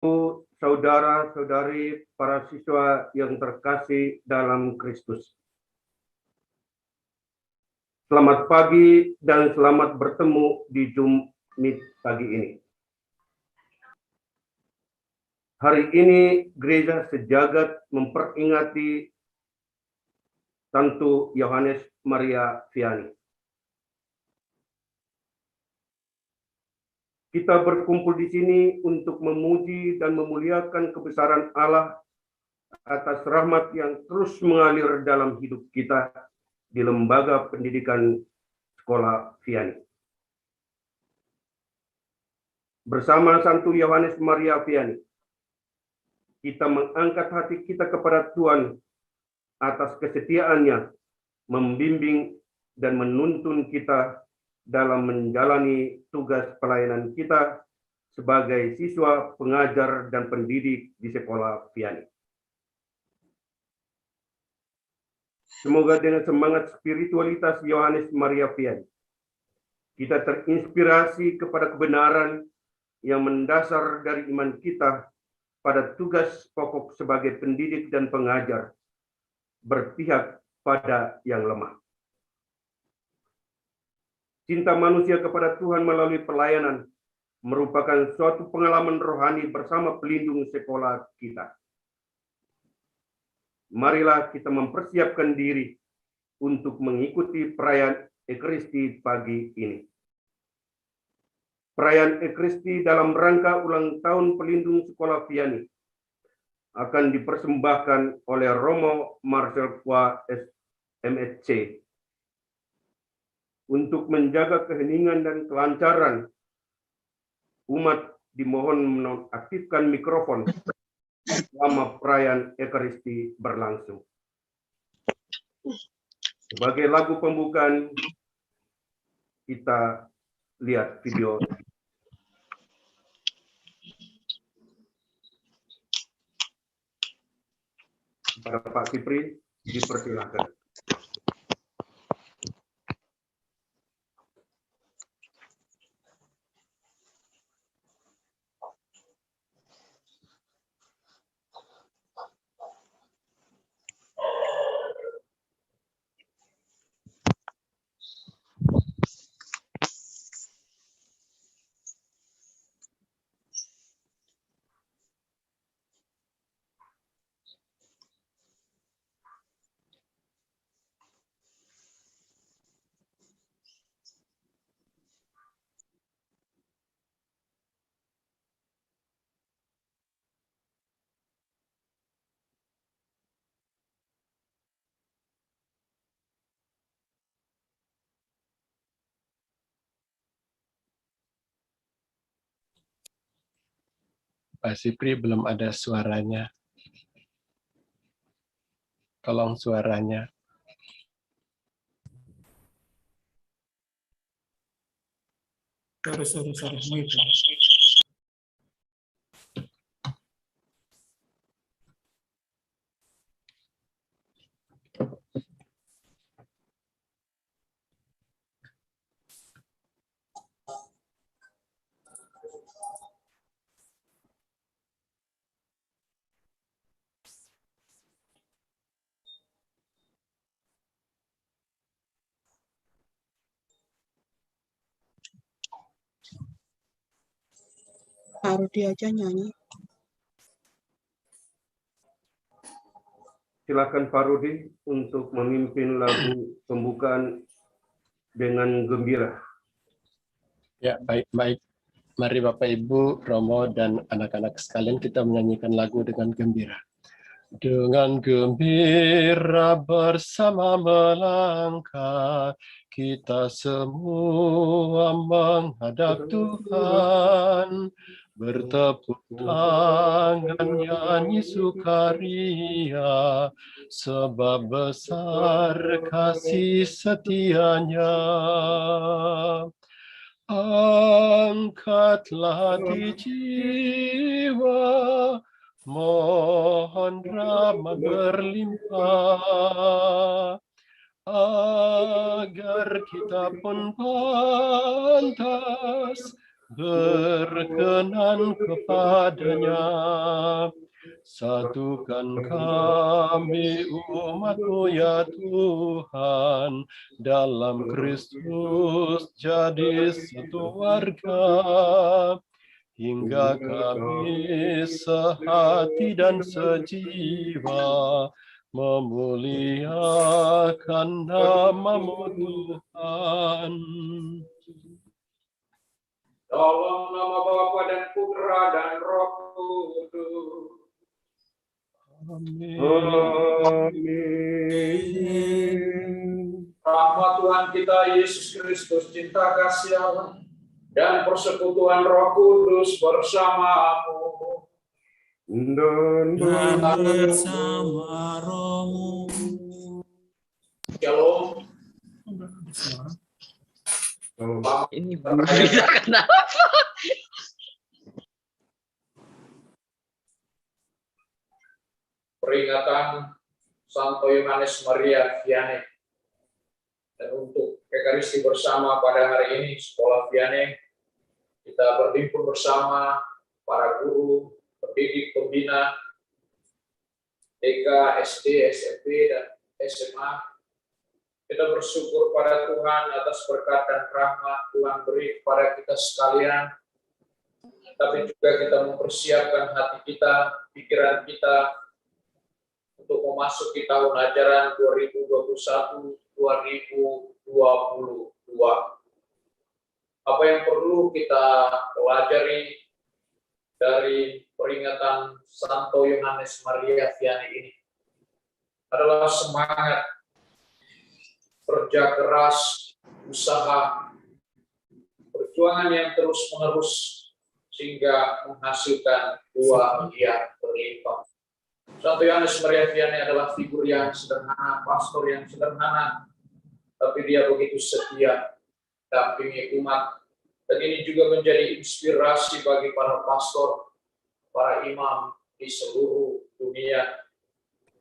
Saudara-saudari, para siswa yang terkasih dalam Kristus. Selamat pagi dan selamat bertemu di Jumat pagi ini. Hari ini Gereja Sejagat memperingati Santo Yohanes Maria Vianney. Kita berkumpul di sini untuk memuji dan memuliakan kebesaran Allah atas rahmat yang terus mengalir dalam hidup kita di lembaga pendidikan Sekolah Vianney. Bersama Santo Yohanes Maria Vianney, kita mengangkat hati kita kepada Tuhan atas kesetiaannya membimbing dan menuntun kita dalam menjalani tugas pelayanan kita sebagai siswa, pengajar, dan pendidik di Sekolah Vianney. Semoga dengan semangat spiritualitas Yohanes Maria Vianney, kita terinspirasi kepada kebenaran yang mendasar dari iman kita pada tugas pokok sebagai pendidik dan pengajar, berpihak pada yang lemah. Cinta manusia kepada Tuhan melalui pelayanan merupakan suatu pengalaman rohani bersama pelindung sekolah kita. Marilah kita mempersiapkan diri untuk mengikuti perayaan Ekaristi pagi ini. Perayaan Ekaristi dalam rangka ulang tahun pelindung Sekolah Vianney akan dipersembahkan oleh Romo Marcel Kwa MSc untuk menjaga keheningan dan kelancaran. Umat dimohon menonaktifkan mikrofon selama perayaan Ekaristi berlangsung. Sebagai lagu pembukaan, kita lihat video. Kepada Pak Kipri, dipersilakan. Pak Sipri belum ada suaranya. Tolong suaranya. Sorry. Harus dia aja nyanyi. Silakan Pak Rudi untuk memimpin lagu pembukaan dengan gembira. Ya, baik. Mari Bapak Ibu, Romo, dan anak-anak sekalian kita menyanyikan lagu dengan gembira. Dengan gembira bersama melangkah, kita semua menghadap Tuhan. Bertepuk tangan nyanyi sukaria, sebab besar kasih setianya. Angkatlah hati jiwa, mohon rahmat berlimpah, agar kita pun pantas berkenan kepadanya. Satukan kami umat-Mu ya Tuhan, dalam Kristus jadi satu warga, hingga kami sehati dan sejiwa memuliakan nama-Mu Tuhan. Dalam nama Bapa dan Putra dan Roh Kudus. Amin. Amin. Rahmat Tuhan kita Yesus Kristus, cinta kasih Allah, dan persekutuan Roh Kudus bersamamu. Dan bersama rohmu. Shalom. Ini kenapa? Peringatan Santo Yohanes Maria Vianney. Dan untuk Ekaristi bersama pada hari ini, Sekolah Vianney, kita berhimpun bersama para guru, pendidik, pembina, TK, SD, SMP, dan SMA. Kita bersyukur pada Tuhan atas berkat dan rahmat Tuhan beri kepada kita sekalian. Tapi juga kita mempersiapkan hati kita, pikiran kita, untuk memasuki tahun ajaran 2021-2022. Apa yang perlu kita pelajari dari peringatan Santo Yohanes Maria Vianney ini adalah semangat kerja keras, usaha, perjuangan yang terus-menerus sehingga menghasilkan buah yang berlimpah. Santo Yohanes Maria Vianney adalah figur yang sederhana, pastor yang sederhana, tapi dia begitu setia dampingi umat. Dan ini juga menjadi inspirasi bagi para pastor, para imam di seluruh dunia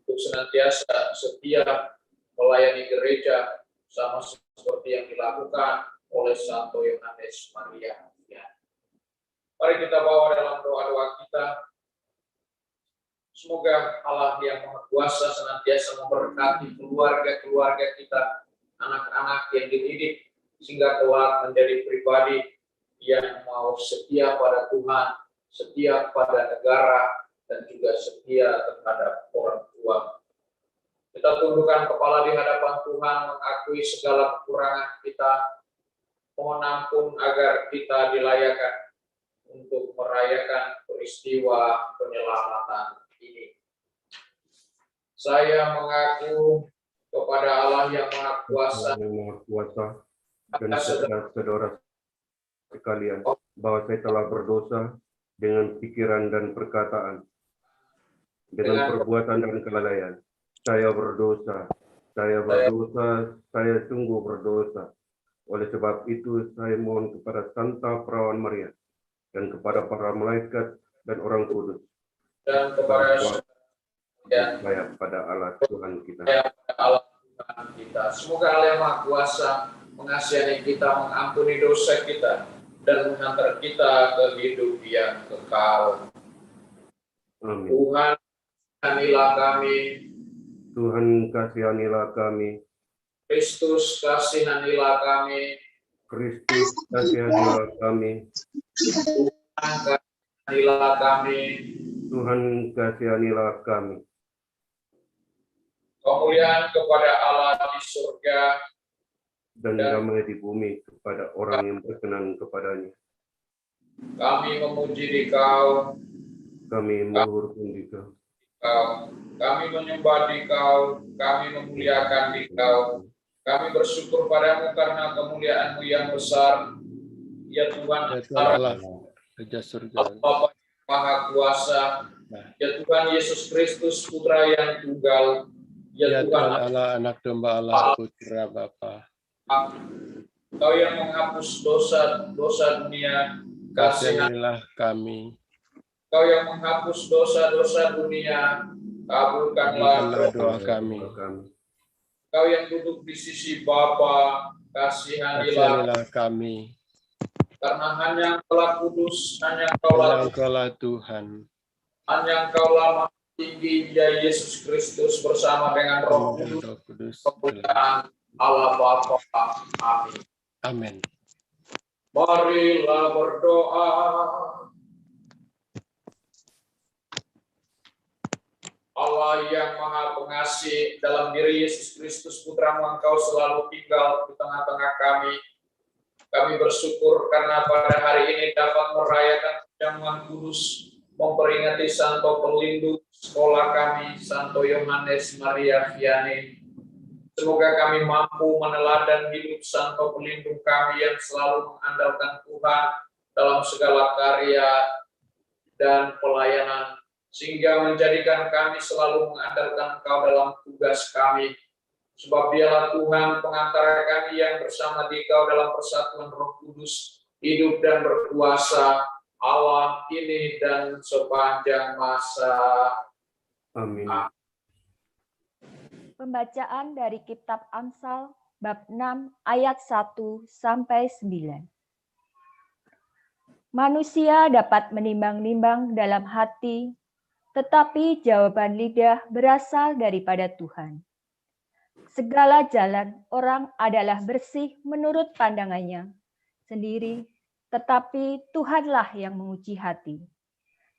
untuk senantiasa setia melayani gereja sama seperti yang dilakukan oleh Santo Yohanes Maria Vianney. Mari kita bawa dalam doa-doa kita. Semoga Allah yang Maha Kuasa senantiasa memberkati keluarga-keluarga kita, anak-anak yang dididik, sehingga kelak menjadi pribadi yang mau setia pada Tuhan, setia pada negara, dan juga setia terhadap orang tua. Kita tundukkan kepala di hadapan Tuhan, mengakui segala kekurangan kita, mohon ampun agar kita dilayakan untuk merayakan peristiwa penyelamatan ini. Saya mengaku kepada Allah yang Maha Kuasa dan saudara-saudara sekalian bahwa saya telah berdosa dengan pikiran dan perkataan, dengan perbuatan dan kelalaian. Saya berdosa, saya sungguh berdosa. Oleh sebab itu saya mohon kepada Santa Perawan Maria dan kepada para malaikat dan orang kudus, dan kepada saya pada Allah Tuhan kita. Allah Tuhan kita. Semoga Allah yang Maha Kuasa mengasihani kita, mengampuni dosa kita, dan menghantar kita ke hidup yang kekal. Amin. Tuhan, kasihanilah kami. Tuhan kasihanilah kami. Kristus, kasihanilah kami. Kristus kasihanilah kami. Tuhan, kasihanilah kami. Tuhan kasihanilah kami. Kemuliaan kepada Allah di surga Dan damai di bumi kepada orang yang berkenan kepadanya. Kami memuji Dikau, Kami meluhurkan Dikau. kami menyembah Dikau, kami memuliakan Dikau. Kami bersyukur padamu karena kemuliaan-Mu yang besar. Ya Tuhan, Ya Tuhan Allah, Raja Surga. Bapa Maha Kuasa. Ya Tuhan Yesus Kristus, Putra yang tunggal. Ya Tuhan Allah, Anak Domba Allah, Putra Bapa. Kau yang menghapus dosa dunia, Kasihanilah kami. Kau yang menghapus dosa dunia, kabulkanlah doa kami. Kau yang duduk di sisi Bapa, kasihanilah Kasihanilah kami. karena hanya Engkaulah kudus, hanya Engkaulah Engkaulah Tuhan. hanya Engkaulah Maha Tinggi, ya Yesus Kristus bersama dengan Roh Dan Kudus, Roh Kudus. kemuliaan Allah Bapa. Amin. Amin. Marilah berdoa. Allah yang Maha Pengasih, dalam diri Yesus Kristus Putra-Mu, Engkau selalu tinggal di tengah-tengah kami. Kami bersyukur karena pada hari ini dapat merayakan perjamuan kudus, memperingati Santo Pelindung sekolah kami, Santo Yohanes Maria Vianney. Semoga kami mampu meneladan hidup Santo Pelindung kami yang selalu mengandalkan Tuhan dalam segala karya dan pelayanan, sehingga menjadikan kami selalu mengandalkan Engkau dalam tugas kami. Sebab Dialah Tuhan pengantara kami yang bersama Dikau dalam persatuan Roh Kudus, hidup dan berkuasa Allah ini dan sepanjang masa. Amin. Pembacaan dari Kitab Amsal bab 6 ayat 1 sampai 9. Manusia dapat menimbang-nimbang dalam hati, tetapi jawaban lidah berasal daripada Tuhan. Segala jalan orang adalah bersih menurut pandangannya sendiri, tetapi Tuhanlah yang menguji hati.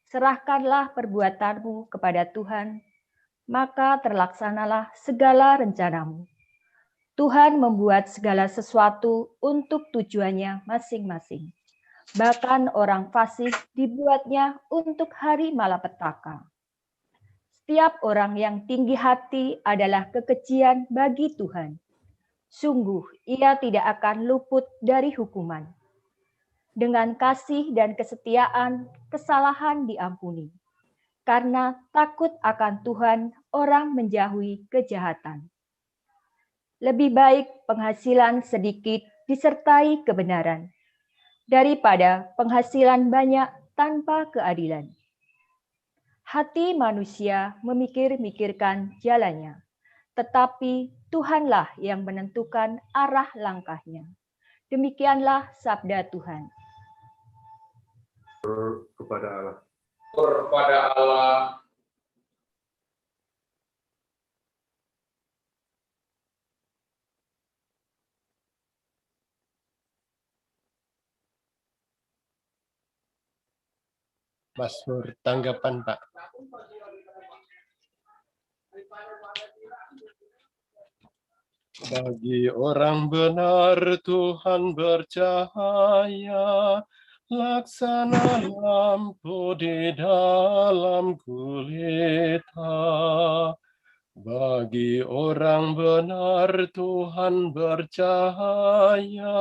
Serahkanlah perbuatanmu kepada Tuhan, maka terlaksanalah segala rencanamu. Tuhan membuat segala sesuatu untuk tujuannya masing-masing. Bahkan orang fasik dibuatnya untuk hari malapetaka. Setiap orang yang tinggi hati adalah kekejian bagi Tuhan. Sungguh, ia tidak akan luput dari hukuman. Dengan kasih dan kesetiaan, kesalahan diampuni. Karena takut akan Tuhan, orang menjauhi kejahatan. Lebih baik penghasilan sedikit disertai kebenaran, daripada penghasilan banyak tanpa keadilan. Hati manusia memikir-mikirkan jalannya, tetapi Tuhanlah yang menentukan arah langkahnya. Demikianlah sabda Tuhan. Kepada Allah. Kepada Allah. Mazmur tanggapan, Pak. Bagi orang benar Tuhan bercahaya, laksana lampu di dalam gulita. Bagi orang benar Tuhan bercahaya,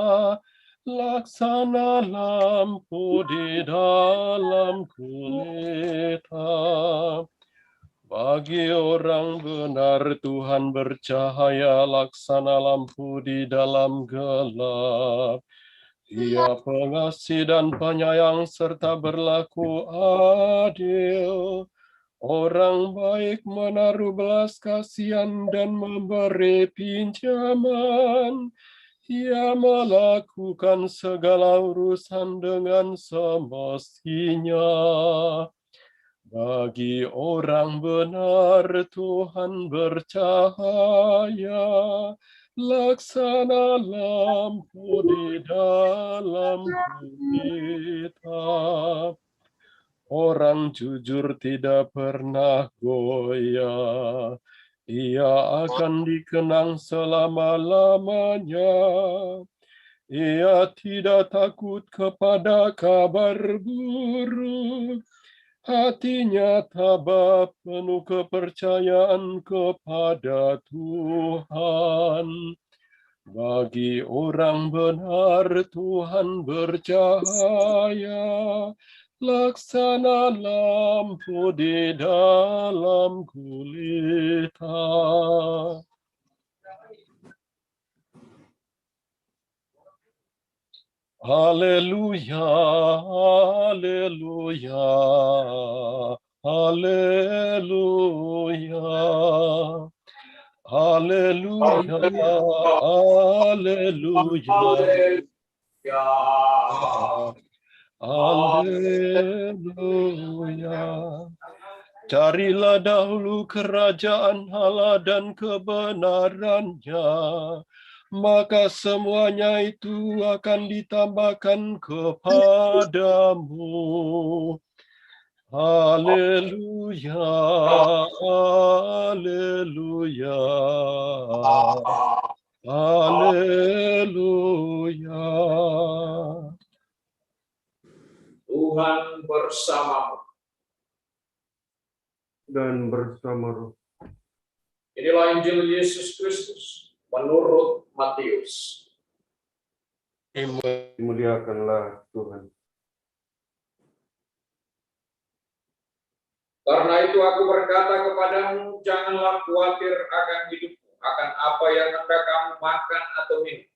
laksana lampu di dalam gulita. Bagi orang benar Tuhan bercahaya, laksana lampu di dalam gelap. Ia pengasih dan penyayang serta berlaku adil. Orang baik menaruh belas kasihan dan memberi pinjaman. Ia melakukan segala urusan dengan semestinya. Bagi orang benar Tuhan bercahaya, laksana lampu di dalam gulita. Orang jujur tidak pernah goyah, ia akan dikenang selama-lamanya. Ia tidak takut kepada kabar buruk. Hatinya tabah penuh kepercayaan kepada Tuhan. Bagi orang benar Tuhan bercahaya, laksana lampu di dalam gulita. Haleluya, haleluya, haleluya, haleluya, haleluya. Ya. Haleluya. Carilah dahulu kerajaan Allah dan kebenarannya, maka semuanya itu akan ditambahkan kepadamu. Haleluya, haleluya, haleluya. Tuhan bersamamu. Dan bersama roh. Inilah Injil Yesus Kristus menurut Matius. Dimuliakanlah Tuhan. Karena itu aku berkata kepadamu, janganlah khawatir akan hidupmu, akan apa yang hendak kamu makan atau minum.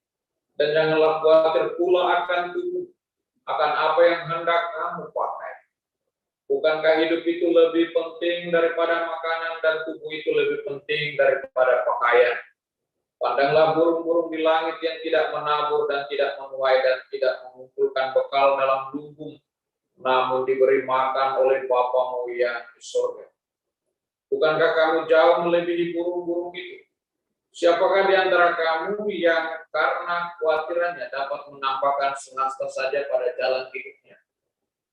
Dan janganlah khawatir pula akan tubuh, akan apa yang hendak kamu pakai. Bukankah hidup itu lebih penting daripada makanan dan tubuh itu lebih penting daripada pakaian? Pandanglah burung-burung di langit yang tidak menabur dan tidak menuai dan tidak mengumpulkan bekal dalam lumbung, namun diberi makan oleh Bapamu yang di surga. Bukankah kamu jauh melebihi burung-burung itu? Siapakah di antara kamu yang karena khawatirannya dapat menampakkan sehasta saja pada jalan hidupnya?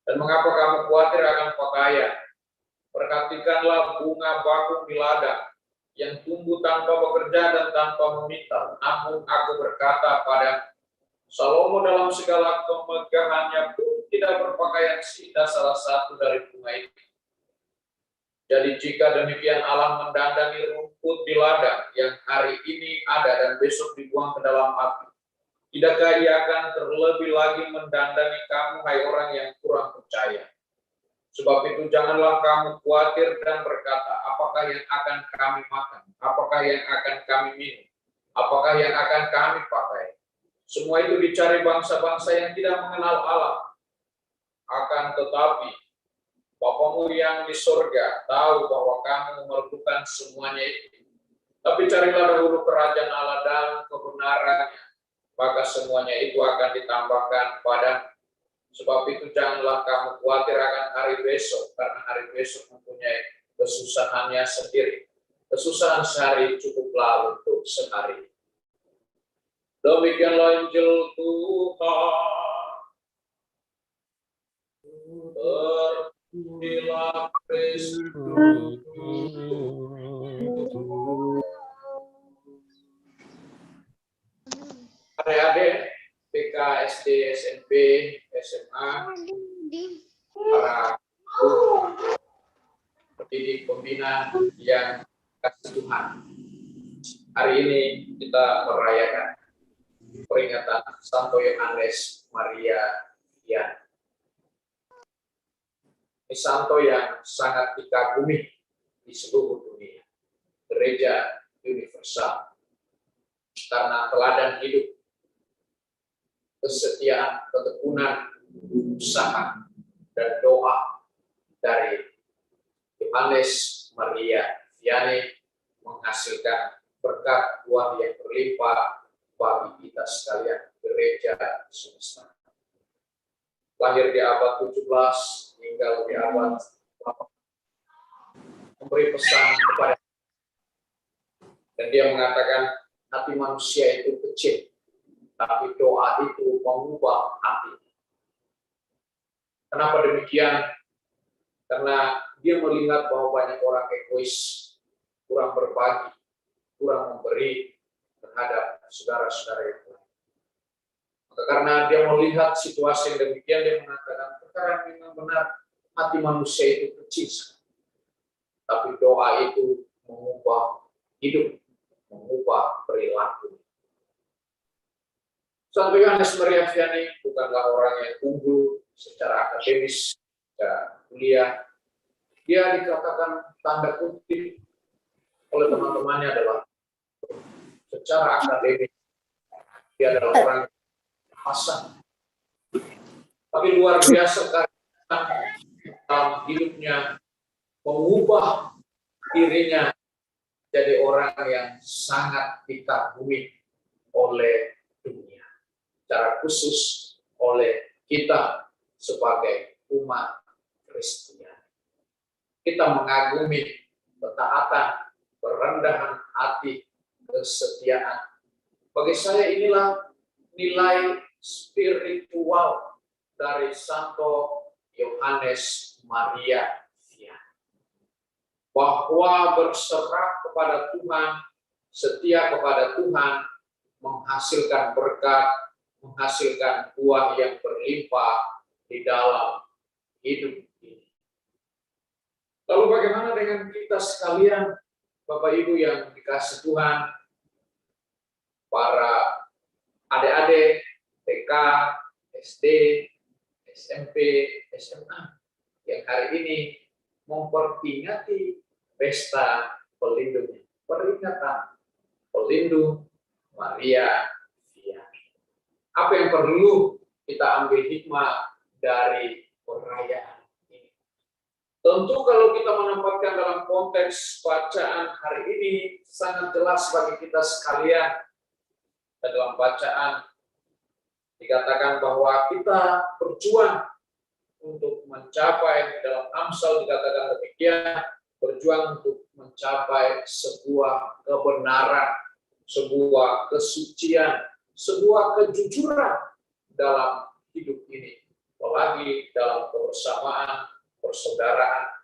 Dan mengapa kamu khawatir akan pakaian? Perhatikanlah bunga bakung di ladang, yang tumbuh tanpa bekerja dan tanpa meminta. Namun aku berkata pada Salomo dalam segala kemegahannya pun tidak berpakaian seindah salah satu dari bunga itu. Jadi jika demikian Allah mendandani rumput di ladang yang hari ini ada dan besok dibuang ke dalam api, tidakkah Ia akan terlebih lagi mendandani kamu, hai orang yang kurang percaya? Sebab itu janganlah kamu khawatir dan berkata, apakah yang akan kami makan? Apakah yang akan kami minum? Apakah yang akan kami pakai? Semua itu dicari bangsa-bangsa yang tidak mengenal Allah. Akan tetapi, Bapamu yang di surga tahu bahwa kamu memerlukan semuanya itu. Tapi carilah dahulu kerajaan Allah dan kebenarannya, maka semuanya itu akan ditambahkan padamu. Sebab itu janganlah kamu khawatir akan hari besok, karena hari besok mempunyai kesusahannya sendiri. Kesusahan sehari cukuplah untuk sehari. Demikianlah Injil Tuhan. Terpujilah Kristus. Adik-adik PK, SD, SMP, SMA, para pendidik pembina yang kasih Tuhan. Hari ini kita merayakan peringatan Santo Yohanes Maria Vianney. Ini santo yang sangat dikagumi di seluruh dunia, gereja universal, karena teladan hidup, kesetiaan, ketekunan, usaha, dan doa dari Yohanes Maria Vianney menghasilkan berkat buah yang berlimpah bagi kita sekalian, gereja semesta. Lahir di abad 17, meninggal di abad 8, memberi pesan kepada, dan dia mengatakan hati manusia itu kecil, tapi doa itu mengubah hati. Kenapa demikian? Karena dia melihat bahwa banyak orang egois, kurang berbagi, kurang memberi terhadap saudara-saudara yang lain. Maka karena dia melihat situasi yang demikian, dia mengatakan, perkara memang benar, hati manusia itu kecil, tapi doa itu mengubah hidup, mengubah perilaku. Santo Yohanes Maria Vianney bukanlah orang yang unggul secara akademis, secara kuliah. Dia dikatakan tanda kutip oleh teman-temannya adalah secara akademis dia adalah orang yang pasang. Tapi luar biasa karena dalam hidupnya mengubah dirinya jadi orang yang sangat dikagumi oleh dunia. secara khusus oleh kita sebagai umat Kristiani. Kita mengagumi ketaatan, kerendahan hati, kesetiaan. Bagi saya inilah nilai spiritual dari Santo Yohanes Maria Vianney. Bahwa berserah kepada Tuhan, setia kepada Tuhan, menghasilkan berkat, menghasilkan buah yang berlimpah di dalam hidup ini. Lalu bagaimana dengan kita sekalian, Bapak Ibu yang dikasih Tuhan, para adik-adik, TK, SD, SMP, SMA, yang hari ini memperingati pesta pelindungnya, peringatan pelindung Maria Vianney. Apa yang perlu kita ambil hikmah dari perayaan ini? Tentu kalau kita menempatkan dalam konteks bacaan hari ini, sangat jelas bagi kita sekalian. Dalam bacaan dikatakan bahwa kita berjuang untuk mencapai, dalam Amsal dikatakan demikian, berjuang untuk mencapai sebuah kebenaran, sebuah kesucian, sebuah kejujuran dalam hidup ini, apalagi dalam kebersamaan, persaudaraan.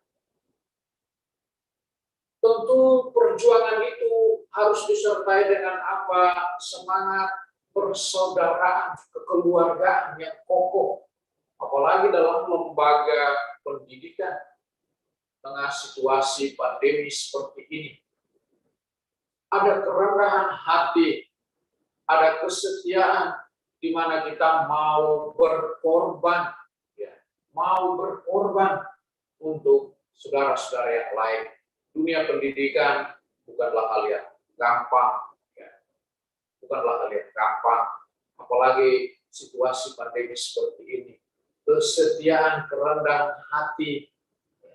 Tentu perjuangan itu harus disertai dengan apa? Semangat persaudaraan, kekeluargaan yang kokoh, apalagi dalam lembaga pendidikan tengah situasi pandemi seperti ini. Ada kerendahan hati, ada kesetiaan di mana kita mau berkorban, mau berkorban untuk saudara-saudara yang lain. Dunia pendidikan bukanlah hal yang gampang, bukanlah hal yang gampang, apalagi situasi pandemi seperti ini. Kesetiaan, kerendahan hati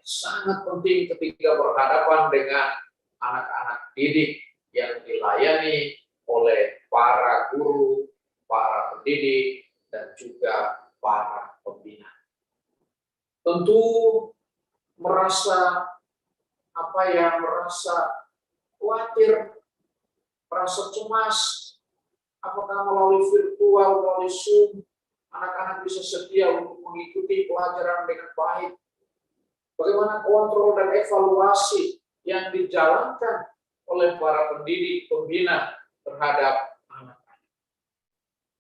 sangat penting ketika berhadapan dengan anak-anak didik yang dilayani oleh para guru, para pendidik, dan juga para pembina. Tentu merasa khawatir, merasa cemas, apakah melalui virtual, melalui Zoom, anak-anak bisa setia untuk mengikuti pelajaran dengan baik. Bagaimana kontrol dan evaluasi yang dijalankan oleh para pendidik, pembina terhadap anak-anak.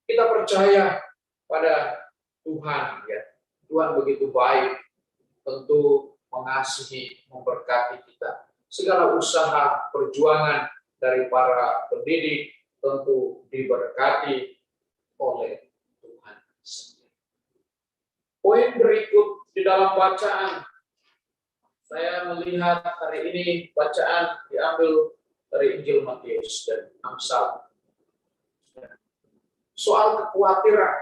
Kita percaya pada Tuhan, ya. Tuhan begitu baik, tentu mengasihi, memberkati kita. Segala usaha, perjuangan dari para pendidik tentu diberkati oleh Tuhan sendiri. Poin berikut di dalam bacaan, saya melihat hari ini bacaan diambil dari Injil Matius dan Amsal. Soal kekhawatiran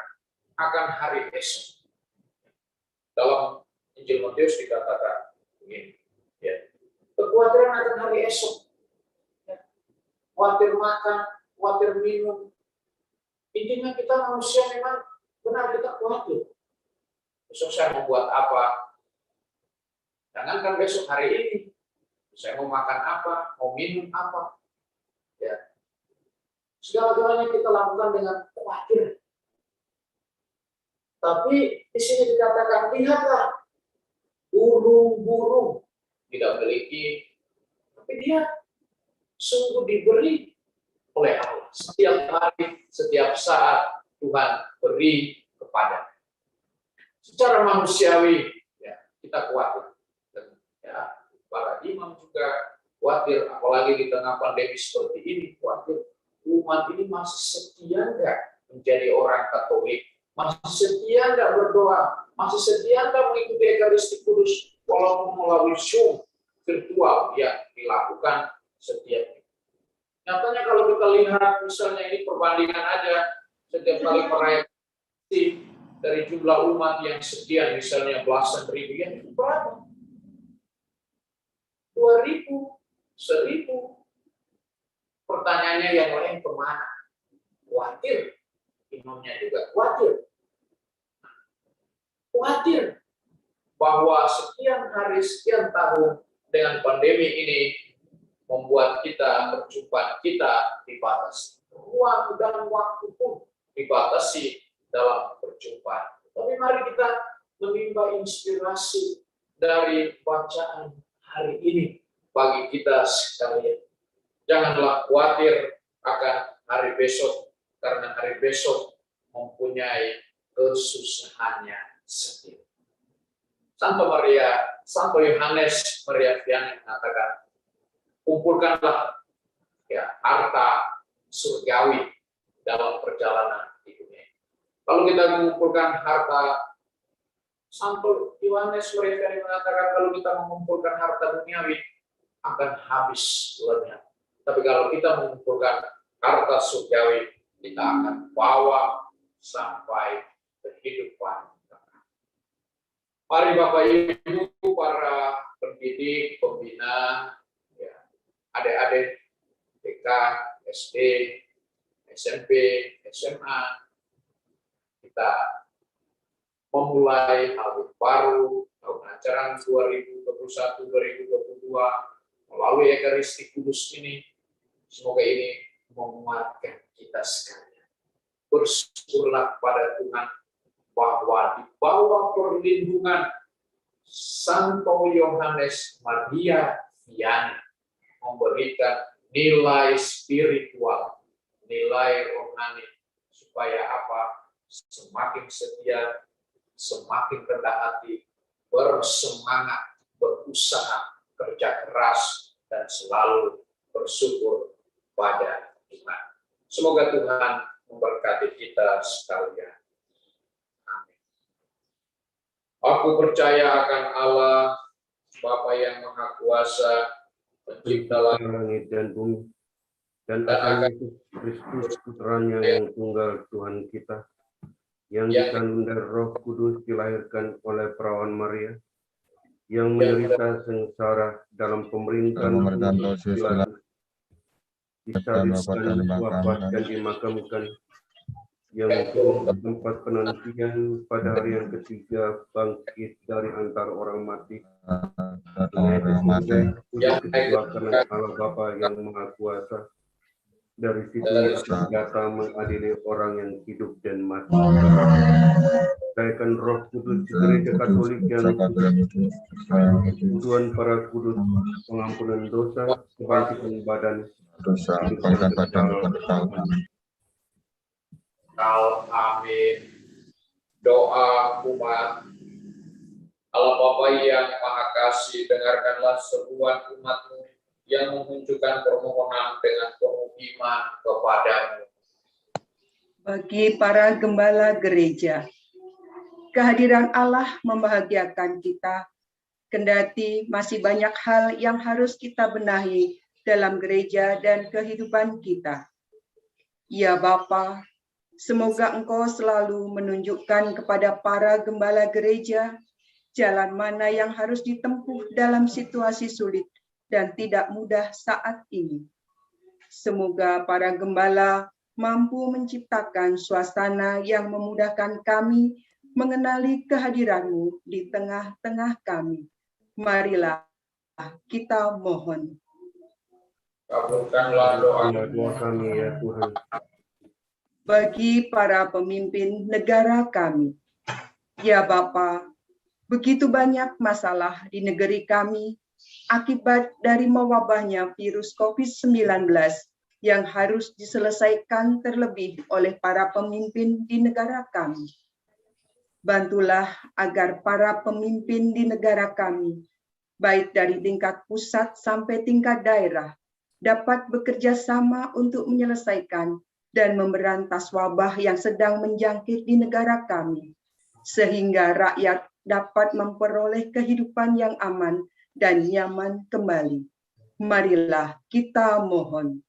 akan hari esok. Dalam Injil Matius dikatakan begini, ya. Kekhawatiran akan hari esok. Khawatir makan, khawatir minum. Intinya kita manusia memang benar kita khawatir. Besok saya mau buat apa? Jangankan besok hari ini. Saya mau makan apa? Mau minum apa? Ya. Segala-galanya kita lakukan dengan khawatir. Tapi di sini dikatakan, lihatlah, burung-burung tidak memiliki, tapi dia sungguh diberi oleh Allah. Setiap hari, setiap saat Tuhan beri kepada. Secara manusiawi, ya, kita khawatir. Dan, ya, para imam juga khawatir, apalagi di tengah pandemi seperti ini, khawatir umat ini masih setia enggak menjadi orang Katolik, masih setia enggak berdoa, masih setia enggak mengikuti Ekaristi Kudus, walaupun melalui Zoom virtual yang dilakukan setiap hari. Nyatanya kalau kita lihat misalnya ini perbandingan aja setiap kali perayaan dari jumlah umat yang setia misalnya belasan ribu, yang itu berapa? 2.000, 1.000. Pertanyaannya yang lain kemana? Khawatir imamnya juga khawatir. Khawatir bahwa sekian hari, sekian tahun dengan pandemi ini membuat kita, perjumpaan kita dibatasi. Ruang dan waktu pun dibatasi dalam perjumpaan. Tapi mari kita menimba inspirasi dari bacaan hari ini bagi kita sekalian. Janganlah khawatir akan hari besok, karena hari besok mempunyai kesusahannya sendiri. Santo Yohanes Maria Vianney mengatakan, kumpulkanlah harta surgawi dalam perjalanan di dunia. Kalau kita mengumpulkan harta, Santo Yohanes Maria Vianney mengatakan, kalau kita mengumpulkan harta duniawi akan habis lenyap. Tapi kalau kita mengumpulkan harta surgawi, kita akan bawa sampai kehidupan. Mari Bapak Ibu, para pendidik, pembina, adik-adik, TK, SD, SMP, SMA, kita memulai tahun baru, tahun ajaran 2021-2022, melalui Ekaristi Kudus ini. Semoga ini menguatkan kita sekalian. Bersyukurlah pada Tuhan bahwa di bawah perlindungan Santo Yohanes Maria Vianney memberikan nilai spiritual, nilai rohani, supaya apa? Semakin setia, semakin rendah hati, bersemangat, berusaha, kerja keras, dan selalu bersyukur pada Tuhan. Semoga Tuhan memberkati kita sekalian. Amin. Aku percaya akan Allah, Bapa yang Maha Kuasa, pencipta langit dan bumi, dan akan Yesus Kristus putranya yang tunggal Tuhan kita, yang dikandung dari Roh Kudus, dilahirkan oleh perawan Maria, yang menderita sengsara dalam pemerintahan Pilatus, disalibkan, wafat dan dimakamkan, yang turun ke tempat penantian, pada hari yang ketiga bangkit dari antara orang mati, naik kedua kanan Allah Bapa yang Maha Kuasa. Dari situ datang mengadili orang yang hidup dan mati. Percayakan Roh Kudus, Gereja Katolik yang tujuan para kudus, pengampunan dosa, kebangkitan badan, Amin. Doa umat. Allah Bapa yang Maha Kasih, dengarkanlah seruan umat-Mu yang menunjukkan permohonan dengan penuh iman kepadamu. Bagi para gembala gereja, kehadiran Allah membahagiakan kita, kendati masih banyak hal yang harus kita benahi dalam gereja dan kehidupan kita. Ya Bapa, semoga Engkau selalu menunjukkan kepada para gembala gereja jalan mana yang harus ditempuh dalam situasi sulit dan tidak mudah saat ini. Semoga para gembala mampu menciptakan suasana yang memudahkan kami mengenali kehadiran-Mu di tengah-tengah kami. Marilah kita mohon. Kabulkanlah doa kami ya Tuhan. Bagi para pemimpin negara kami, ya Bapa, begitu banyak masalah di negeri kami akibat dari mewabahnya virus COVID-19 yang harus diselesaikan terlebih oleh para pemimpin di negara kami. Bantulah agar para pemimpin di negara kami, baik dari tingkat pusat sampai tingkat daerah, dapat bekerja sama untuk menyelesaikan dan memberantas wabah yang sedang menjangkit di negara kami, sehingga rakyat dapat memperoleh kehidupan yang aman dan nyaman kembali. Marilah kita mohon.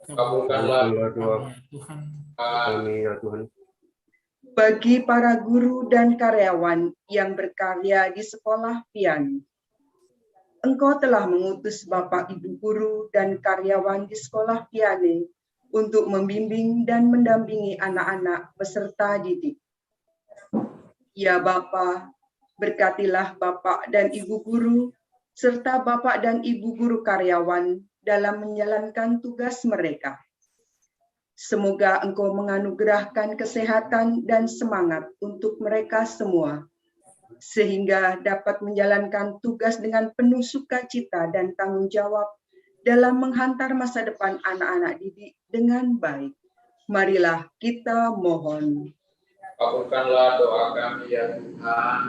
Kabulkanlah doa kami ya Tuhan. Bagi para guru dan karyawan yang berkarya di sekolah Vianney, Engkau telah mengutus Bapak Ibu guru dan karyawan di sekolah Vianney untuk membimbing dan mendampingi anak-anak peserta didik. Ya Bapa, berkatilah Bapak dan Ibu guru, serta Bapak dan Ibu guru karyawan dalam menjalankan tugas mereka. Semoga Engkau menganugerahkan kesehatan dan semangat untuk mereka semua, sehingga dapat menjalankan tugas dengan penuh sukacita dan tanggung jawab dalam menghantar masa depan anak-anak didik dengan baik. Marilah kita mohon. Kabulkanlah doa kami ya Tuhan.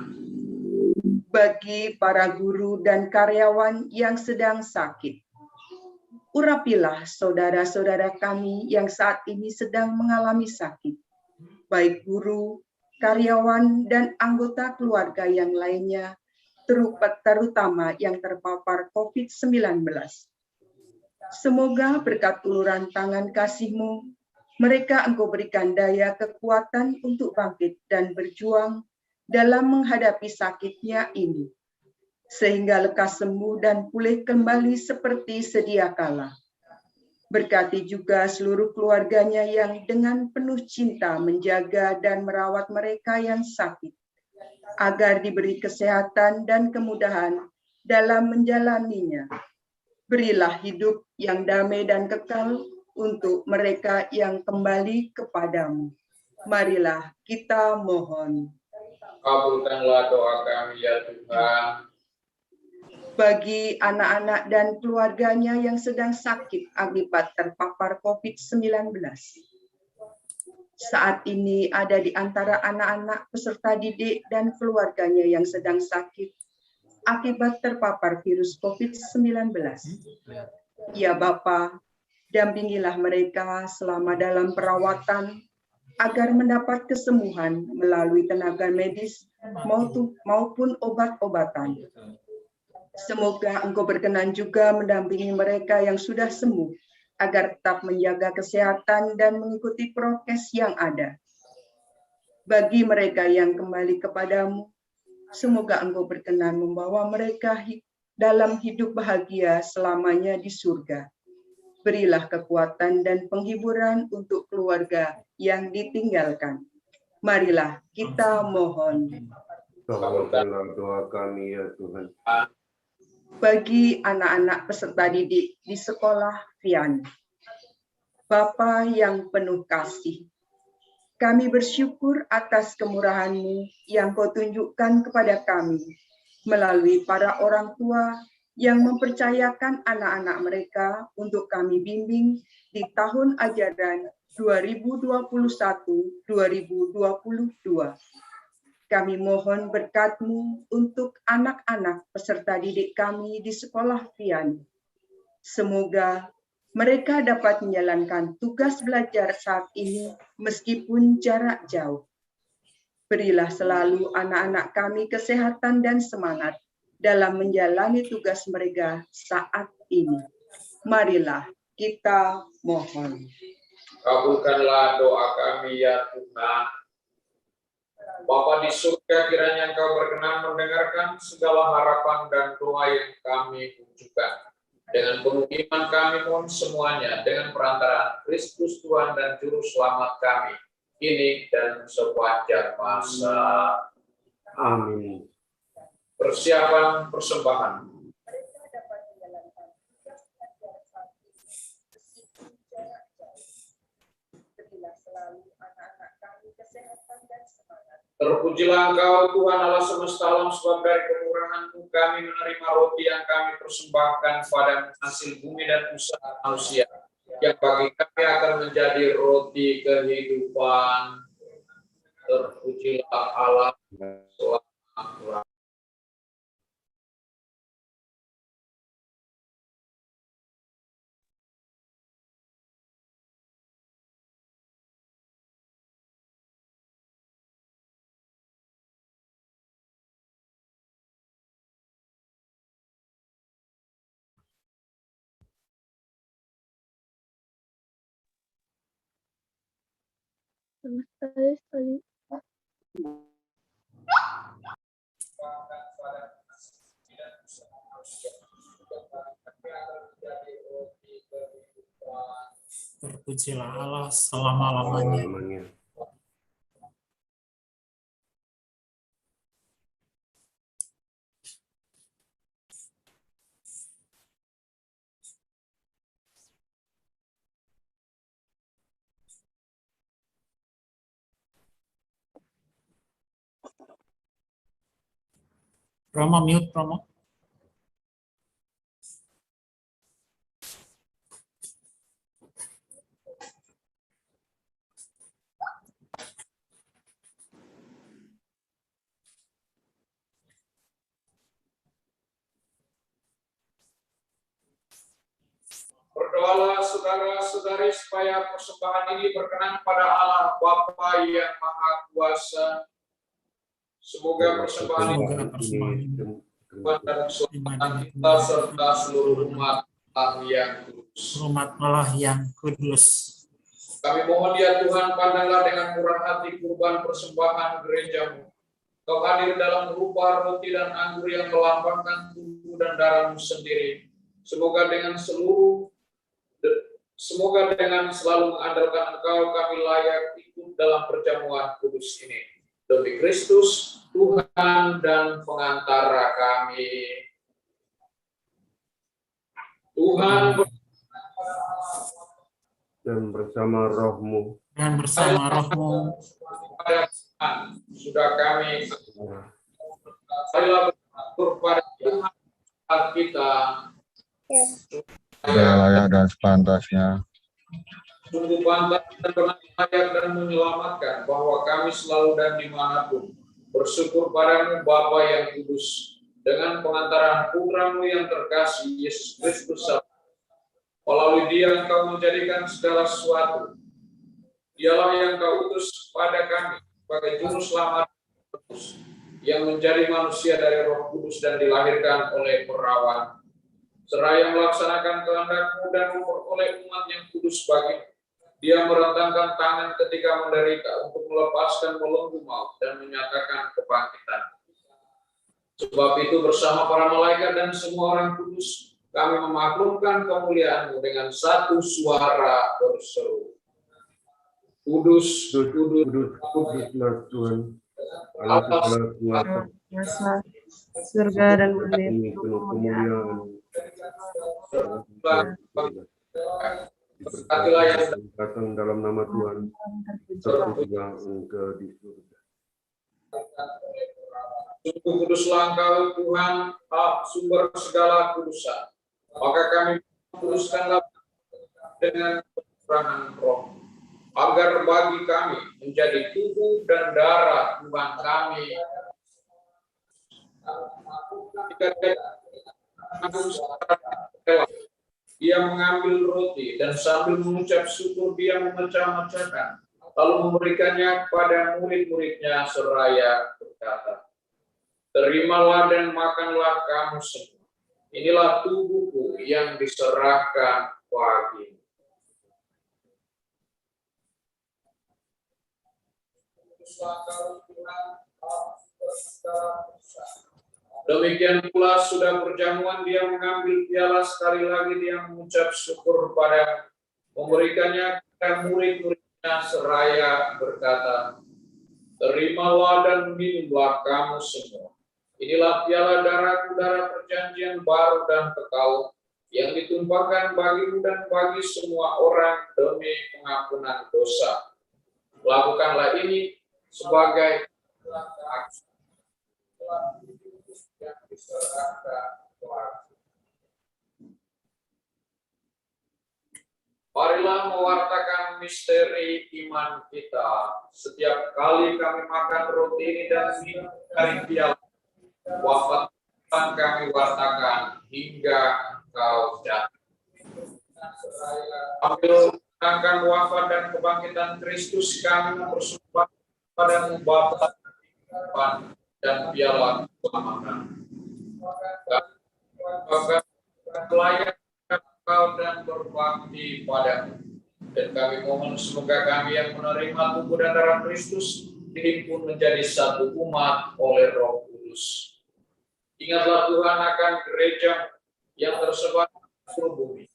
Bagi para guru dan karyawan yang sedang sakit, urapilah saudara-saudara kami yang saat ini sedang mengalami sakit, baik guru, karyawan, dan anggota keluarga yang lainnya, terutama yang terpapar COVID-19. Semoga berkat uluran tangan kasih-Mu, mereka Engkau berikan daya kekuatan untuk bangkit dan berjuang dalam menghadapi sakitnya ini, sehingga lekas sembuh dan pulih kembali seperti sedia kala. Berkati juga seluruh keluarganya yang dengan penuh cinta menjaga dan merawat mereka yang sakit, agar diberi kesehatan dan kemudahan dalam menjalaninya. Berilah hidup yang damai dan kekal untuk mereka yang kembali kepadamu. Marilah kita mohon. Kabulkanlah doa kami ya Tuhan. Bagi anak-anak dan keluarganya yang sedang sakit akibat terpapar COVID-19. Saat ini ada di antara anak-anak peserta didik dan keluarganya yang sedang sakit akibat terpapar virus COVID-19. Ya Bapa, dampingilah mereka selama dalam perawatan agar mendapat kesembuhan melalui tenaga medis maupun obat-obatan. Semoga Engkau berkenan juga mendampingi mereka yang sudah sembuh, agar tetap menjaga kesehatan dan mengikuti prokes yang ada. Bagi mereka yang kembali kepadamu, semoga Engkau berkenan membawa mereka dalam hidup bahagia selamanya di surga. Berilah kekuatan dan penghiburan untuk keluarga yang ditinggalkan. Marilah kita mohon. Kabulkanlah doa kami ya Tuhan. Bagi anak-anak peserta didik di sekolah Vian, Bapa yang penuh kasih, kami bersyukur atas kemurahan-Mu yang Kau tunjukkan kepada kami melalui para orang tua yang mempercayakan anak-anak mereka untuk kami bimbing di tahun ajaran 2021-2022. Kami mohon berkat-Mu untuk anak-anak peserta didik kami di sekolah Vian. Semoga mereka dapat menjalankan tugas belajar saat ini meskipun jarak jauh. Berilah selalu anak-anak kami kesehatan dan semangat dalam menjalani tugas mereka saat ini. Marilah kita mohon. Kabulkanlah doa kami ya Tuhan. Bapa di surga, kiranya Engkau berkenan mendengarkan segala harapan dan doa yang kami tunjukkan. Dengan penuh iman kami mohon semuanya dengan perantaraan Kristus Tuhan dan Juru Selamat kami, kini dan sepanjang masa. Amin. Persiapan persembahan. Terpujilah Engkau Tuhan Allah semesta alam, sebab dari kemurahan-Mu kami menerima roti yang kami persembahkan pada hasil bumi dan usaha manusia, yang bagi kami akan menjadi roti kehidupan. Terpujilah Allah selama. Terpujilah Allah selama-lamanya. Amin. Romo, mute Romo. Berdoalah saudara-saudari supaya persembahan ini berkenan pada Allah Bapa yang Maha Kuasa. Semoga persembahan ini dan keselamatan kita serta seluruh umat Allah yang kudus. Umat Allah yang kudus. Kami mohon ya Tuhan, pandanglah dengan murah hati kurban persembahan gerejamu. Kau hadir dalam rupa roti dan anggur yang melambangkan tubuh dan darah-Mu sendiri. Semoga dengan selalu mengandalkan Engkau, kami layak ikut dalam perjamuan kudus ini. Demi Kristus, Tuhan dan pengantara kami. Tuhan Dan bersama rohmu. Dan bersama rohmu. Sudah kami marilah bersyukur pada Tuhan kita. Sudah layak dan sepantasnya. Sungguh pantas dan pernah layak dan menyelamatkan bahwa kami selalu dan dimanapun bersyukur padamu Bapa yang kudus dengan pengantaran Putra-Mu yang terkasih Yesus Kristus. Melalui Dia Engkau menjadikan segala sesuatu. Dialah yang Kau utus pada kami sebagai juru selamat yang menjadi manusia dari Roh Kudus dan dilahirkan oleh perawan. Seraya melaksanakan kehendak-Mu dan memperoleh umat yang kudus bagi-Mu. Dia merentangkan tangan ketika menderita untuk melepaskan belenggu maut dan menyatakan kebangkitan. Sebab itu bersama para malaikat dan semua orang kudus, kami memaklumkan kemuliaan-Mu dengan satu suara berseru. Kudus, kudus, kudus, kuduslah Tuhan. Allah segala kuasa, surga dan bumi ini penuh kemuliaan. Berkatilah yang datang dalam nama Tuhan, terpujilah Engkau di surga. Sungguh kuduslah Engkau Tuhan, sumber segala kudusan. Maka kami kuduskanlah dengan penerangan Roh, agar bagi kami menjadi tubuh dan darah Tuhan kami. Dia mengambil roti dan sambil mengucap syukur dia memecah-mecahkan, lalu memberikannya kepada murid-muridnya seraya berkata, "Terimalah dan makanlah kamu semua. Inilah tubuhku yang diserahkan bagimu." Demikian pula sudah perjamuan dia mengambil piala, sekali lagi dia mengucap syukur pada memberikannya kepada murid-muridnya seraya berkata, "Terimalah dan minumlah kamu semua. Inilah piala darahku, darah perjanjian baru dan kekal yang ditumpahkan bagimu dan bagi semua orang demi pengampunan dosa. Lakukanlah ini sebagai aksi yang diserahkan Tuhan." Marilah mewartakan misteri iman kita. Setiap kali kami makan roti ini dan minum dari piala, wafat Tuhan kami wartakan hingga Engkau datang. Ambil akan wafat dan kebangkitan Kristus, kami bersumpah padamu Bapa dan piala keselamatan. Maka layak Engkau dan berbakti padamu. Dan kami mohon semoga kami yang menerima tubuh dan darah Kristus dihimpun menjadi satu umat oleh Roh Kudus. Ingatlah Tuhan akan gereja yang tersebar di seluruh bumi,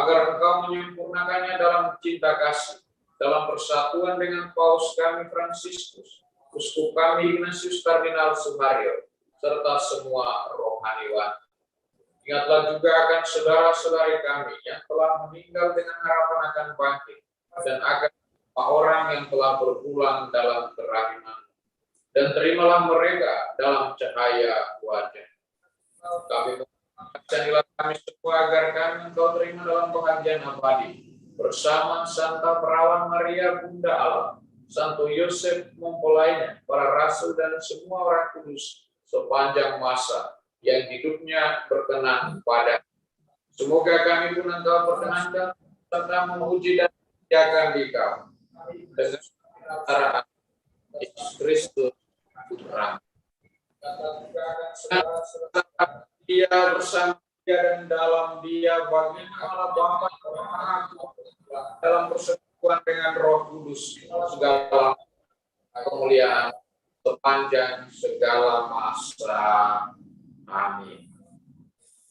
agar Engkau menyempurnakannya dalam cinta kasih, dalam persatuan dengan Paus kami Fransiskus, Uskup kami Ignatius Kardinal Suharyo, serta semua rohaniwan. Ingatlah juga akan saudara-saudari kami yang telah meninggal dengan harapan akan bangkit, dan akan orang yang telah berpulang dalam kerahiman. Dan terimalah mereka dalam cahaya wajah. Kami kasihanilah kami semua agar kami Engkau terima dalam bahagian abadi, bersama Santa Perawan Maria Bunda Allah, Santo Yosef mempelainya, para rasul dan semua orang kudus sepanjang masa yang hidupnya berkenan pada. Semoga kami pun Engkau perkenankan serta memuji dan menjaga Dikau dengan cara Yesus Kristus Putra. Dia bersama Dia dan dalam Dia bagian Allah Bapa dalam persekutuan dengan Roh Kudus segala kemuliaan sepanjang segala masa. Amin.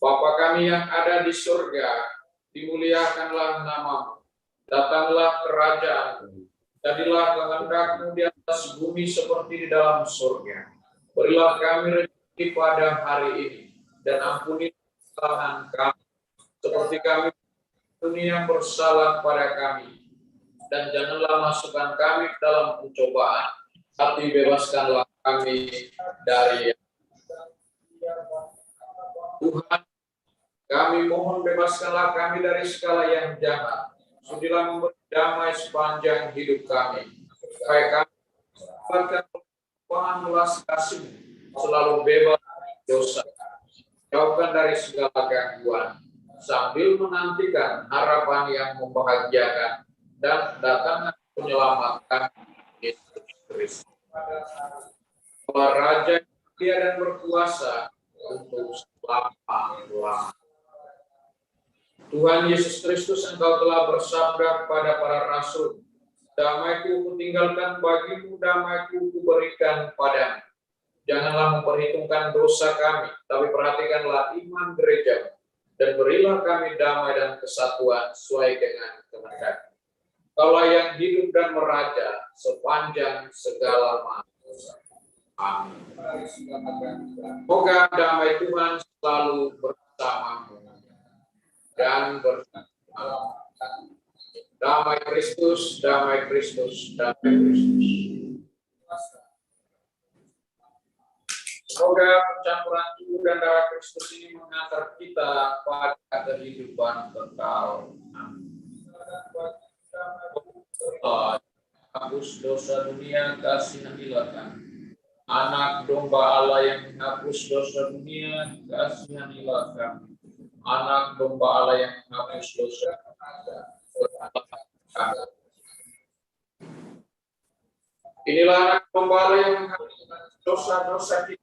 Bapa kami yang ada di surga, dimuliakanlah namamu, datanglah kerajaan, jadilah kehendak-Mu di atas bumi seperti di dalam surga. Berilah kami rezeki pada hari ini, dan ampuni kesalahan kami, seperti kami ampuni yang bersalah pada kami. Dan janganlah masukkan kami ke dalam pencobaan, tapi bebaskanlah kami dari Tuhan. Kami mohon bebaskanlah kami dari segala yang jahat. Sudilah memberi damai sepanjang hidup kami, supaya kami dapatkan Tuhan belas kasih, selalu bebas dosa, jauhkan dari segala gangguan, sambil menantikan harapan yang membahagiakan dan datangnya penyelamatkan Yesus Kristus. Raja Dia dan berkuasa untuk selama-lamanya. Tuhan Yesus Kristus, Engkau telah bersabda kepada para rasul, damai-Ku kutinggalkan bagimu, damai-Ku kuberikan padamu. Janganlah memperhitungkan dosa kami, tapi perhatikanlah iman gereja, dan berilah kami damai dan kesatuan sesuai dengan kehendak. Kaulah yang hidup dan meraja sepanjang segala masa. Amin. Semoga damai Tuhan selalu bersamamu dan bersama. Damai Kristus, damai Kristus, damai Kristus. Semoga percampuran tubuh dan darah Kristus ini mengantar kita pada kehidupan kekal. Hapus dosa dunia, kasihanilah kami. Anak domba Allah yang menghapus dosa dunia, kasihanilah kami. Anak domba Allah yang menghapus dosa dunia. Inilah anak domba Allah yang menghapus dosa-dosa kita.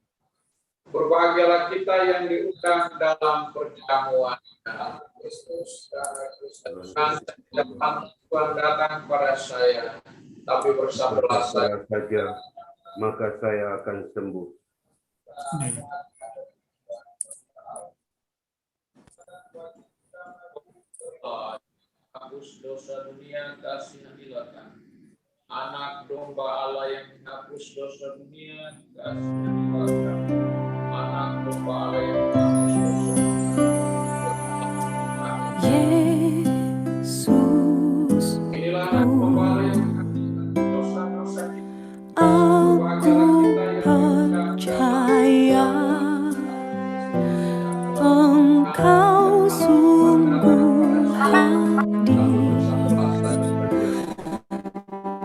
Berbahagialah kita yang diundang dalam perjamuan Kristus. Tuhan datang pada saya, tapi bersabarlah saja, maka saya akan sembuh. Hapus dosa dunia, kasihanilah kami. Anak domba Allah yang menghapus dosa dunia, kasihanilah kami. Anak domba Allah yang menghapus dosa dunia. Yesus, Inilah anak domba Allah yang menghapus dosa-dosa kita. aku percaya Engkau sungguh hadir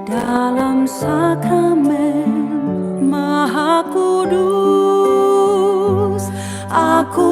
dalam sakramen Maha Kudus. Aku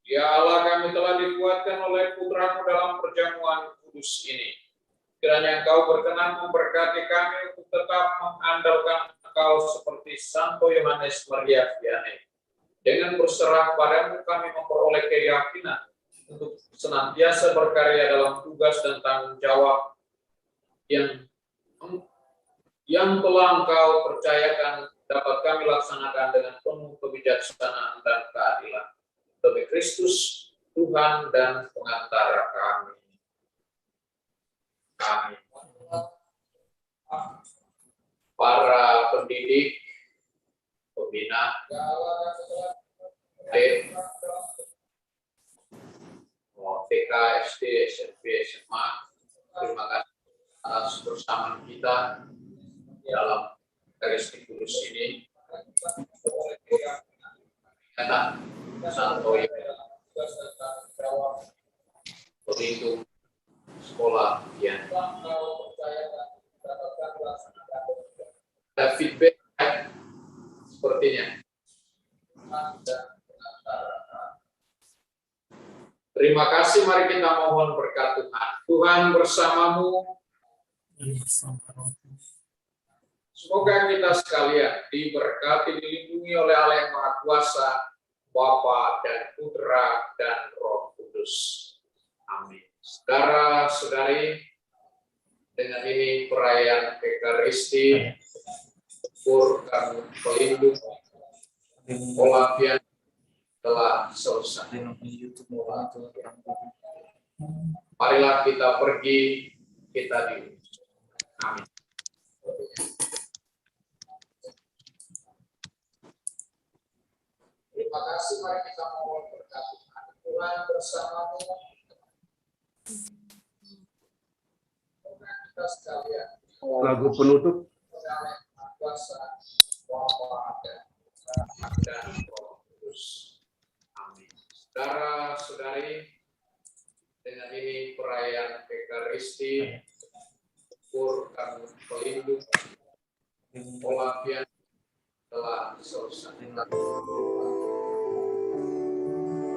Ya Allah, kami telah dikuatkan oleh Putra-Mu dalam perjamuan kudus ini. Kiranya Engkau berkenan memberkati kami untuk tetap mengandalkan Engkau seperti Santo Yohanes Maria Vianney. Dengan berserah padamu kami memperoleh keyakinan untuk senantiasa berkarya dalam tugas dan tanggung jawab yang telah Engkau percayakan dapat kami laksanakan dengan penuh kebijaksanaan dan keadilan. Demi Kristus, Tuhan dan pengantara kami. Amin. Para pendidik, pembina, TK, SD, SMP, SMA, terima kasih atas kebersamaan kita dalam Eucharistik Kudus ini. Santo pelindung sekolah yang ada feedback sepertinya. Terima kasih, mari kita mohon berkat Tuhan. Tuhan bersamamu. Semoga kita sekalian diberkati, dilindungi oleh Allah yang Maha Kuasa, Bapa dan Putra dan Roh Kudus. Amin. Saudara-saudari, dengan ini perayaan Ekaristi, Purkan Pelindung, Olavian telah selesai. Marilah kita pergi, kita diuji. Amin. Terima kasih, mari kita mohon berkat Tuhan bersamamu. Semoga kita sekalian. Lagu penutup. Kuasa, Bapa dan Roh Kudus. Amin. Saudara-saudari, dengan ini perayaan Ekaristi, Purkan Pelindung, Olavian telah selesai.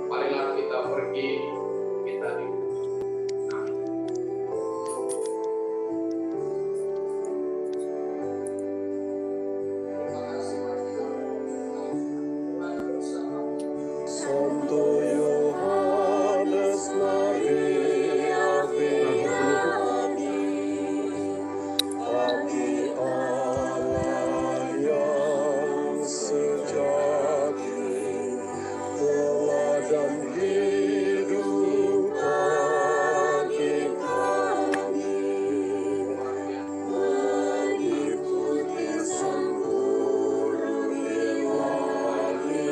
Marilah kita pergi, kita diuji. Amin. Terima kasih, mari kita Tuhan bersama. Santo Yohanes Maria Vianney, Abdi Allah yang sejati, teladan hidup bagi kami, mengikuti sang guru ilahi,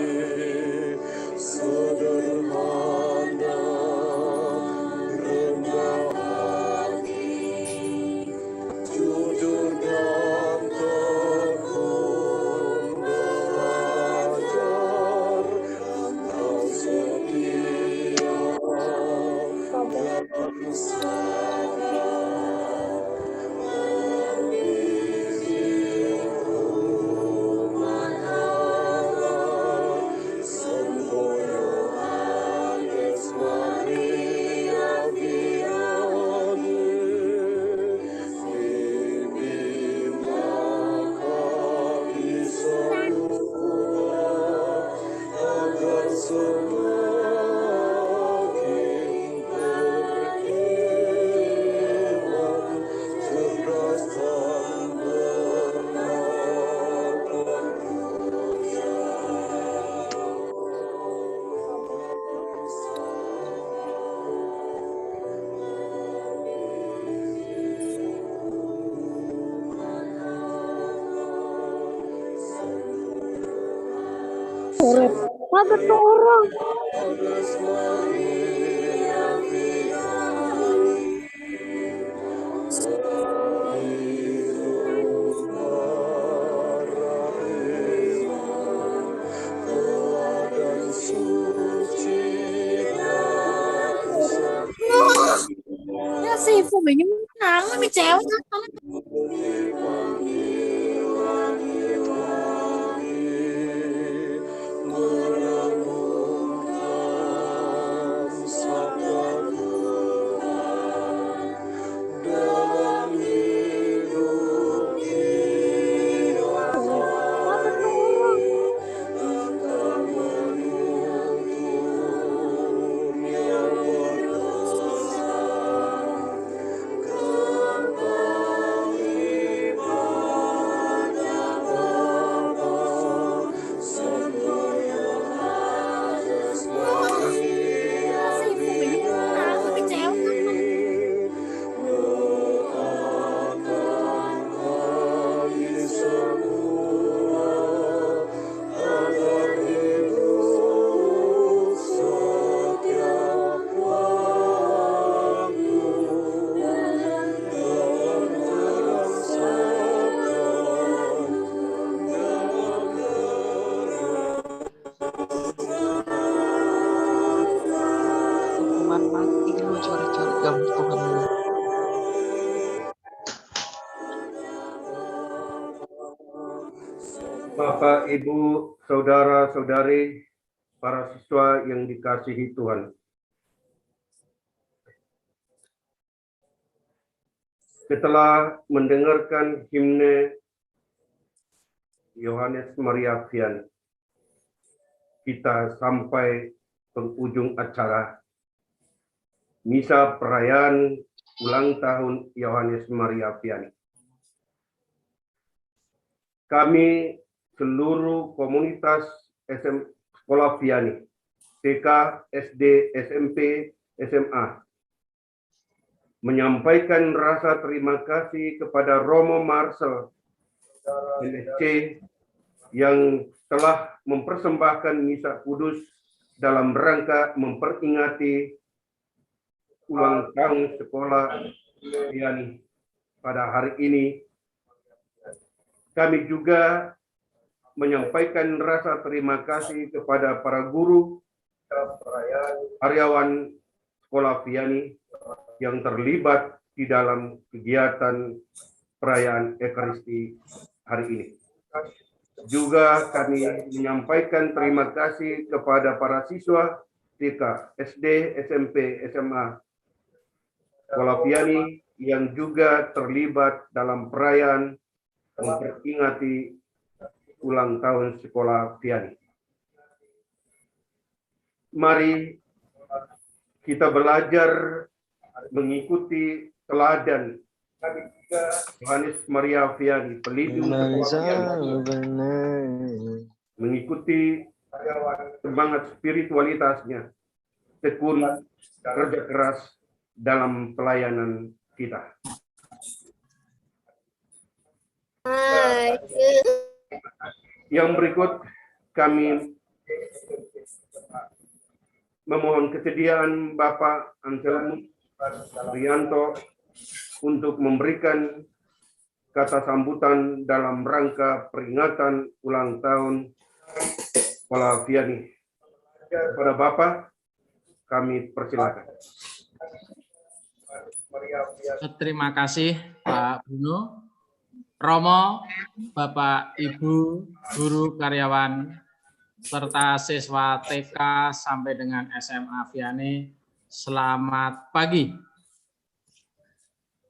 sederhana, rendah hati, jujur dan tekun belajar, engkau setia dan sabar, mendidik umat Allah, Santo Yohanes Maria Vianney, bimbinglah kami semua agar semakin beriman, cerdas dan bernakal roja. Yohanes Maria Vianney, Salihu para iman, teladan suci dan sempurna. Ya sih, phim những tháng nó bị chéo nhá. Merenungkan Bapak, Ibu, saudara-saudari, para siswa yang dikasihi Tuhan. Setelah mendengarkan himne Yohanes Maria Vianney, kita sampai penghujung acara misa perayaan ulang tahun Yohanes Maria Vianney. Kami seluruh komunitas Sekolah Vianney, TK, SD, SMP, SMA, menyampaikan rasa terima kasih kepada Romo Marcel LSC yang telah mempersembahkan misa kudus dalam rangka memperingati ulang tahun Sekolah Vianney pada hari ini. Kami juga menyampaikan rasa terima kasih kepada para guru, karyawan Sekolah Vianney yang terlibat di dalam kegiatan perayaan Ekaristi hari ini. Juga kami menyampaikan terima kasih kepada para siswa TK, SD, SMP, SMA Sekolah Vianney yang juga terlibat dalam perayaan memperingati ulang tahun Sekolah Vianney. Mari kita belajar mengikuti teladan Yohanes Maria Vianney, pelindung Sekolah Vianney, mengikuti semangat spiritualitasnya, tekun, kerja keras dalam pelayanan kita. Yang berikut kami memohon kesediaan Bapak Anselmus Rianto untuk memberikan kata sambutan dalam rangka peringatan ulang tahun Sekolah Vianney. Kepada Bapak, kami persilakan. Terima kasih Pak Bruno. Romo, Bapak, Ibu, guru, karyawan, serta siswa TK sampai dengan SMA Vianney, selamat pagi.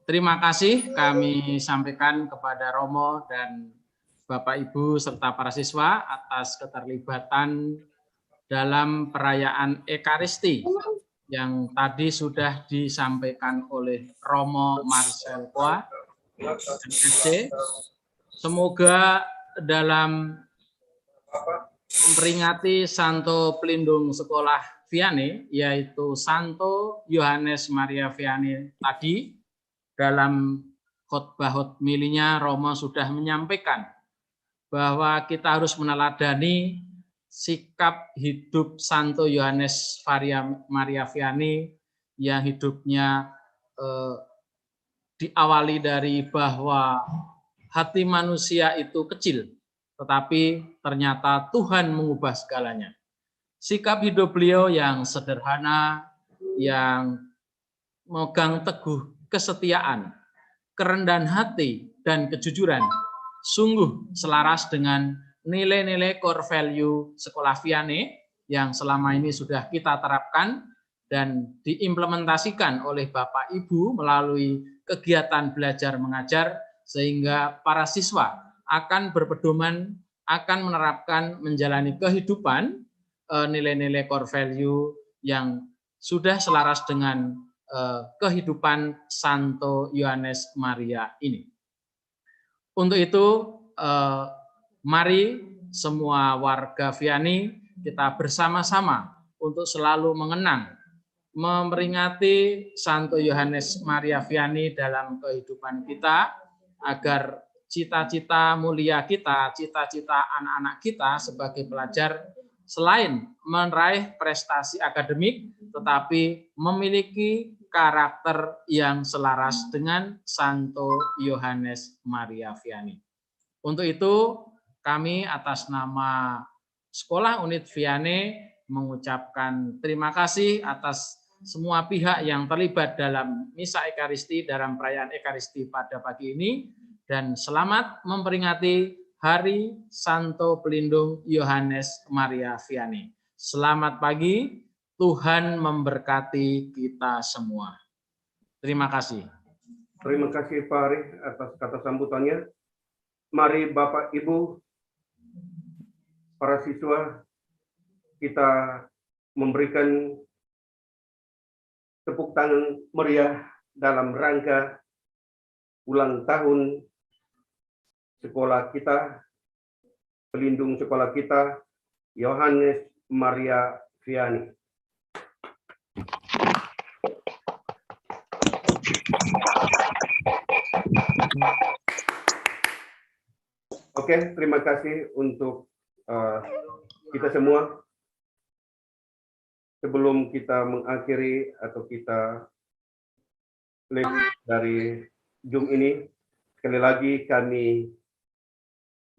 Terima kasih kami sampaikan kepada Romo dan Bapak, Ibu, serta para siswa atas keterlibatan dalam perayaan Ekaristi yang tadi sudah disampaikan oleh Romo Marcel Koa, MSc. Semoga dalam memperingati Santo Pelindung Sekolah Vianney, yaitu Santo Yohanes Maria Vianney tadi, dalam khotbah hotmilinya Romo sudah menyampaikan bahwa kita harus meneladani sikap hidup Santo Yohanes Maria Vianney yang hidupnya diawali dari bahwa hati manusia itu kecil, tetapi ternyata Tuhan mengubah segalanya. Sikap hidup beliau yang sederhana, yang memegang teguh kesetiaan, kerendahan hati, dan kejujuran, sungguh selaras dengan nilai-nilai core value Sekolah Vianney yang selama ini sudah kita terapkan dan diimplementasikan oleh Bapak Ibu melalui kegiatan belajar mengajar, sehingga para siswa akan berpedoman, akan menerapkan menjalani kehidupan nilai-nilai core value yang sudah selaras dengan kehidupan Santo Yohanes Maria ini. Untuk itu, mari semua warga Vianney kita bersama-sama untuk selalu mengenang, memperingati Santo Yohanes Maria Vianney dalam kehidupan kita, agar cita-cita mulia kita, cita-cita anak-anak kita sebagai pelajar, selain meraih prestasi akademik, tetapi memiliki karakter yang selaras dengan Santo Yohanes Maria Vianney. Untuk itu, kami atas nama Sekolah Unit Vianney mengucapkan terima kasih atas semua pihak yang terlibat dalam Misa Ekaristi, dalam perayaan Ekaristi pada pagi ini, dan selamat memperingati Hari Santo Pelindung Yohanes Maria Vianney. Selamat pagi, Tuhan memberkati kita semua. Terima kasih. Terima kasih Pak Ari atas kata sambutannya. Mari Bapak Ibu, para siswa, kita memberikan tepuk tangan meriah dalam rangka ulang tahun sekolah kita, pelindung sekolah kita, Yohanes Maria Vianney. Oke, terima kasih untuk kita semua. Sebelum kita mengakhiri atau kita live dari Zoom ini, sekali lagi kami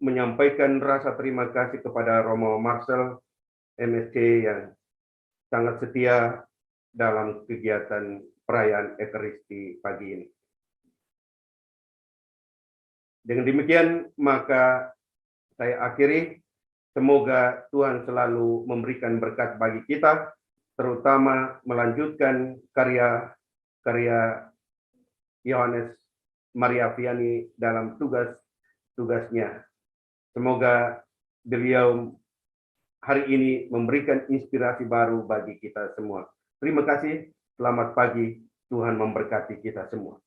menyampaikan rasa terima kasih kepada Romo Marcel MSC yang sangat setia dalam kegiatan perayaan Ekaristi pagi ini. Dengan demikian, maka saya akhiri. Semoga Tuhan selalu memberikan berkat bagi kita, terutama melanjutkan karya Yohanes Maria Vianney dalam tugas-tugasnya. Semoga beliau hari ini memberikan inspirasi baru bagi kita semua. Terima kasih, selamat pagi, Tuhan memberkati kita semua.